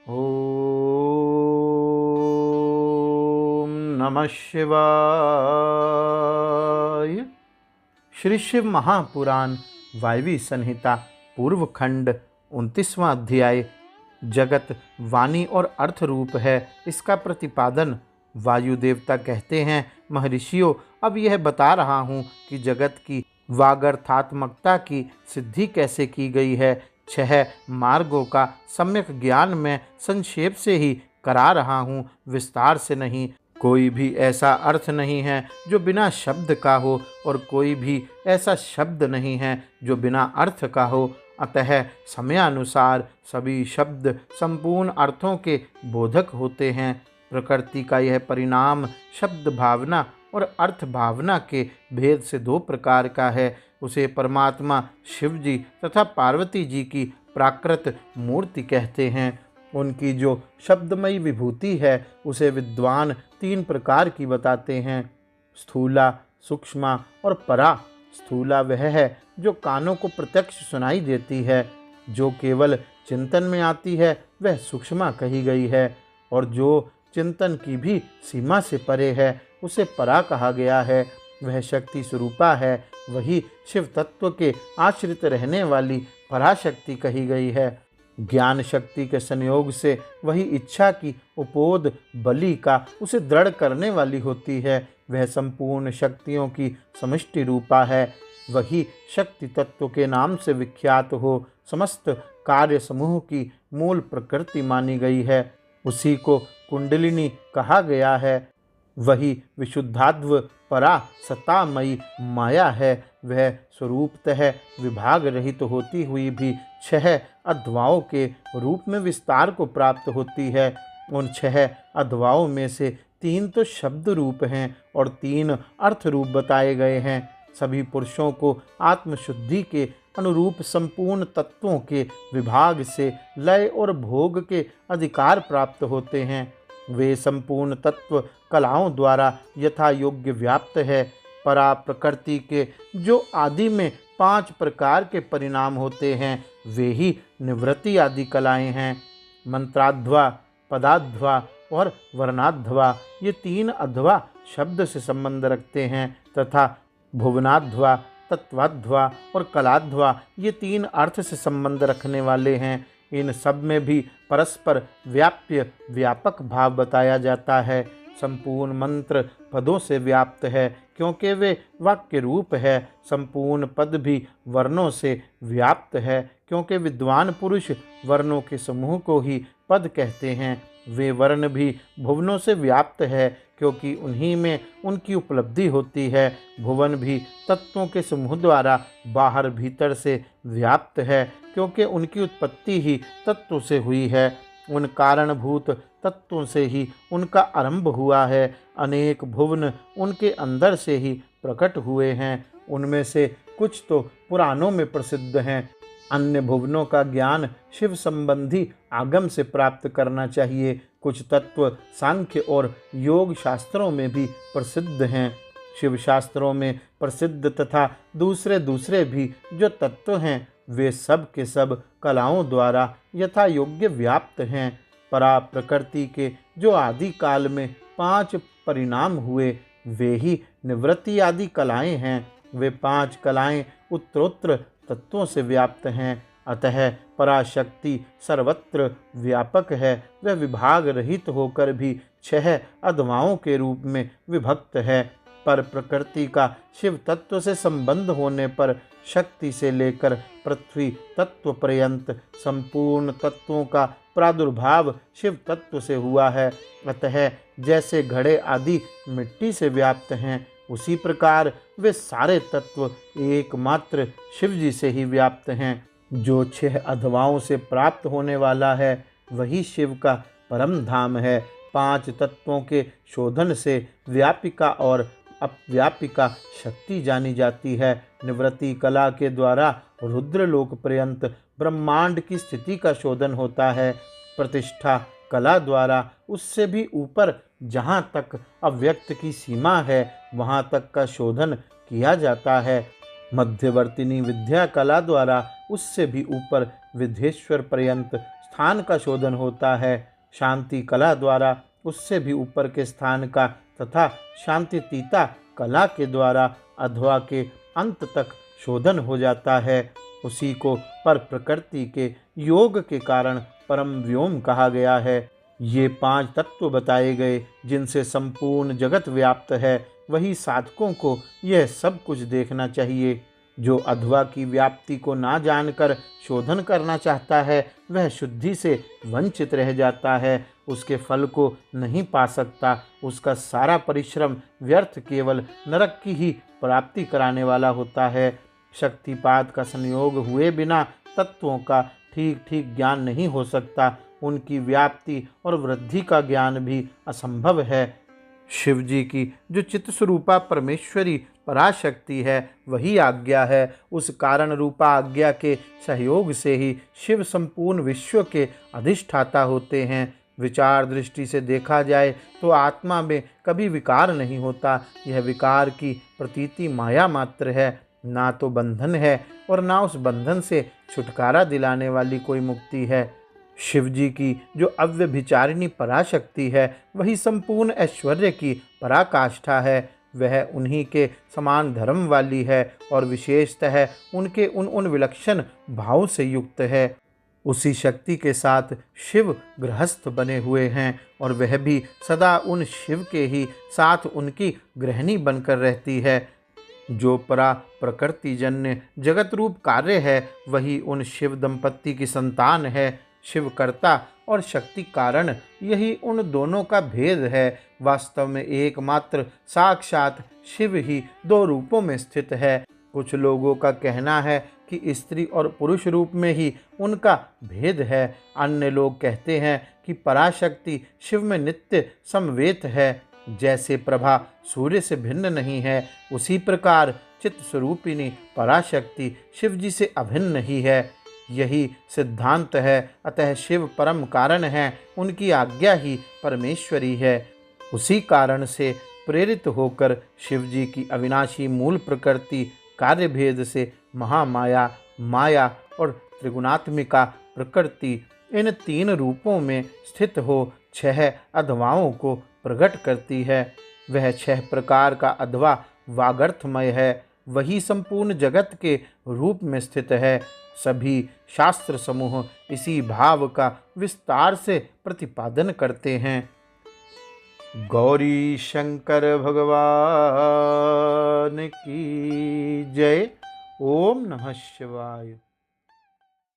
ओम नमः शिवाय। श्री शिव महापुराण वायवी संहिता पूर्व खंड 29वां अध्याय जगत वाणी और अर्थ रूप है। इसका प्रतिपादन वायु देवता कहते हैं, महर्षियों, अब यह बता रहा हूँ कि जगत की वागर्थात्मकता की सिद्धि कैसे की गई है। 6 मार्गों का सम्यक ज्ञान मैं संक्षेप से ही करा रहा हूँ, विस्तार से नहीं। कोई भी ऐसा अर्थ नहीं है जो बिना शब्द का हो और कोई भी ऐसा शब्द नहीं है जो बिना अर्थ का हो। अतः समयानुसार सभी शब्द संपूर्ण अर्थों के बोधक होते हैं। प्रकृति का यह परिणाम शब्द भावना और अर्थ भावना के भेद से 2 प्रकार का है। उसे परमात्मा शिव जी तथा पार्वती जी की प्राकृत मूर्ति कहते हैं। उनकी जो शब्दमयी विभूति है उसे विद्वान 3 प्रकार की बताते हैं, स्थूला, सूक्ष्मा और परा। स्थूला वह है जो कानों को प्रत्यक्ष सुनाई देती है, जो केवल चिंतन में आती है वह सूक्ष्मा कही गई है, और जो चिंतन की भी सीमा से परे है उसे परा कहा गया है। वह शक्ति स्वरूपा है, वही शिव तत्व के आश्रित रहने वाली पराशक्ति कही गई है। ज्ञान शक्ति के संयोग से वही इच्छा की उपोद बलि का उसे दृढ़ करने वाली होती है। वह संपूर्ण शक्तियों की समष्टि रूपा है, वही शक्ति तत्व के नाम से विख्यात हो समस्त कार्य समूह की मूल प्रकृति मानी गई है। उसी को कुंडलिनी कहा गया है। वही विशुद्धाद्व परा सत्तामयी माया है। वह स्वरूपतः विभाग रहित होती हुई भी 6 अध्वाओं के रूप में विस्तार को प्राप्त होती है। उन 6 अध्वाओं में से 3 तो शब्द रूप हैं और 3 अर्थ रूप बताए गए हैं। सभी पुरुषों को आत्मशुद्धि के अनुरूप संपूर्ण तत्वों के विभाग से लय और भोग के अधिकार प्राप्त होते हैं। वे संपूर्ण तत्व कलाओं द्वारा यथा योग्य व्याप्त है। परा प्रकृति के जो आदि में 5 प्रकार के परिणाम होते हैं वे ही निवृत्ति आदि कलाएं हैं। मंत्राध्वा, पदाध्वा और वर्णाध्वा ये 3 अध्वा शब्द से संबंध रखते हैं तथा भुवनाध्वा, तत्वाध्वा और कलाध्वा ये 3 अर्थ से संबंध रखने वाले हैं। इन सब में भी परस्पर व्याप्य व्यापक भाव बताया जाता है। संपूर्ण मंत्र पदों से व्याप्त है क्योंकि वे वाक्य रूप है। संपूर्ण पद भी वर्णों से व्याप्त है क्योंकि विद्वान पुरुष वर्णों के समूह को ही पद कहते हैं। वे वर्ण भी भुवनों से व्याप्त है क्योंकि उन्हीं में उनकी उपलब्धि होती है। भुवन भी तत्वों के समूह द्वारा बाहर भीतर से व्याप्त है क्योंकि उनकी उत्पत्ति ही तत्व से हुई है। उन कारणभूत तत्वों से ही उनका आरंभ हुआ है। अनेक भुवन उनके अंदर से ही प्रकट हुए हैं। उनमें से कुछ तो पुराणों में प्रसिद्ध हैं। अन्य भुवनों का ज्ञान शिव संबंधी आगम से प्राप्त करना चाहिए। कुछ तत्व सांख्य और योग शास्त्रों में भी प्रसिद्ध हैं। शिव शास्त्रों में प्रसिद्ध तथा दूसरे भी जो तत्व हैं वे सब के सब कलाओं द्वारा यथा योग्य व्याप्त हैं। परा प्रकृति के जो आदि काल में 5 परिणाम हुए वे ही निवृत्ति आदि कलाएं हैं। वे 5 कलाएं उत्तरोत्तर तत्वों से व्याप्त हैं। अतः पराशक्ति सर्वत्र व्यापक है। वह विभाग रहित होकर भी 6 अध्वाओं के रूप में विभक्त है। पर प्रकृति का शिव तत्व से संबंध होने पर शक्ति से लेकर पृथ्वी तत्व पर्यंत संपूर्ण तत्वों का प्रादुर्भाव शिव तत्व से हुआ है। अतः जैसे घड़े आदि मिट्टी से व्याप्त हैं उसी प्रकार वे सारे तत्व एकमात्र शिव जी से ही व्याप्त हैं। जो 6 अध्वाओं से प्राप्त होने वाला है वही शिव का परम धाम है। 5 तत्वों के शोधन से व्यापिका और अव्यापिका शक्ति जानी जाती है। निवृत्ति कला के द्वारा रुद्रलोक पर्यंत ब्रह्मांड की स्थिति का शोधन होता है। प्रतिष्ठा कला द्वारा उससे भी ऊपर जहाँ तक अव्यक्त की सीमा है वहाँ तक का शोधन किया जाता है। मध्यवर्तिनी विद्या कला द्वारा उससे भी ऊपर विधेश्वर पर्यंत स्थान का शोधन होता है। शांति कला द्वारा उससे भी ऊपर के स्थान का तथा शांतितीता कला के द्वारा अध्वा के अंत तक शोधन हो जाता है। उसी को पर प्रकृति के योग के कारण परम व्योम कहा गया है। ये 5 तत्व बताए गए जिनसे संपूर्ण जगत व्याप्त है, वही साधकों को यह सब कुछ देखना चाहिए। जो अध्वा की व्याप्ति को ना जानकर शोधन करना चाहता है, वह शुद्धि से वंचित रह जाता है, उसके फल को नहीं पा सकता। उसका सारा परिश्रम व्यर्थ केवल नरक की ही प्राप्ति कराने वाला होता है। शक्तिपात का संयोग हुए बिना तत्वों का ठीक ठीक ज्ञान नहीं हो सकता। उनकी व्याप्ति और वृद्धि का ज्ञान भी असंभव है। शिव जी की जो चित्स्वरूपा परमेश्वरी पराशक्ति है, वही आज्ञा है। उस कारण रूपा आज्ञा के सहयोग से ही शिव संपूर्ण विश्व के अधिष्ठाता होते हैं। विचार दृष्टि से देखा जाए तो आत्मा में कभी विकार नहीं होता। यह विकार की प्रतीति माया मात्र है, ना तो बंधन है और ना उस बंधन से छुटकारा दिलाने वाली कोई मुक्ति है। शिव जी की जो अव्यभिचारिणी पराशक्ति है, वही संपूर्ण ऐश्वर्य की पराकाष्ठा है। वह उन्हीं के समान धर्म वाली है और विशेषतः उनके उन विलक्षण भाव से युक्त है। उसी शक्ति के साथ शिव गृहस्थ बने हुए हैं और वह भी सदा उन शिव के ही साथ उनकी गृहिणी बनकर रहती है। जो परा प्रकृति जन्य जगत रूप कार्य है, वही उन शिव दंपत्ति की संतान है। शिव कर्ता और शक्ति कारण, यही उन दोनों का भेद है। वास्तव में एकमात्र साक्षात शिव ही 2 रूपों में स्थित है। कुछ लोगों का कहना है कि स्त्री और पुरुष रूप में ही उनका भेद है। अन्य लोग कहते हैं कि पराशक्ति शिव में नित्य समवेत है। जैसे प्रभा सूर्य से भिन्न नहीं है, उसी प्रकार चित्त स्वरूपिणी पराशक्ति शिव जी से अभिन्न ही है। यही सिद्धांत है। अतः शिव परम कारण है, उनकी आज्ञा ही परमेश्वरी है। उसी कारण से प्रेरित होकर शिव जी की अविनाशी मूल प्रकृति कार्य भेद से महामाया, माया और त्रिगुणात्मिका प्रकृति इन 3 रूपों में स्थित हो 6 अध्वाओं को प्रकट करती है। वह 6 प्रकार का अध्वा वागर्थमय है, वही संपूर्ण जगत के रूप में स्थित है। सभी शास्त्र समूह इसी भाव का विस्तार से प्रतिपादन करते हैं। गौरी शंकर भगवान की जय। ओम नमः शिवाय।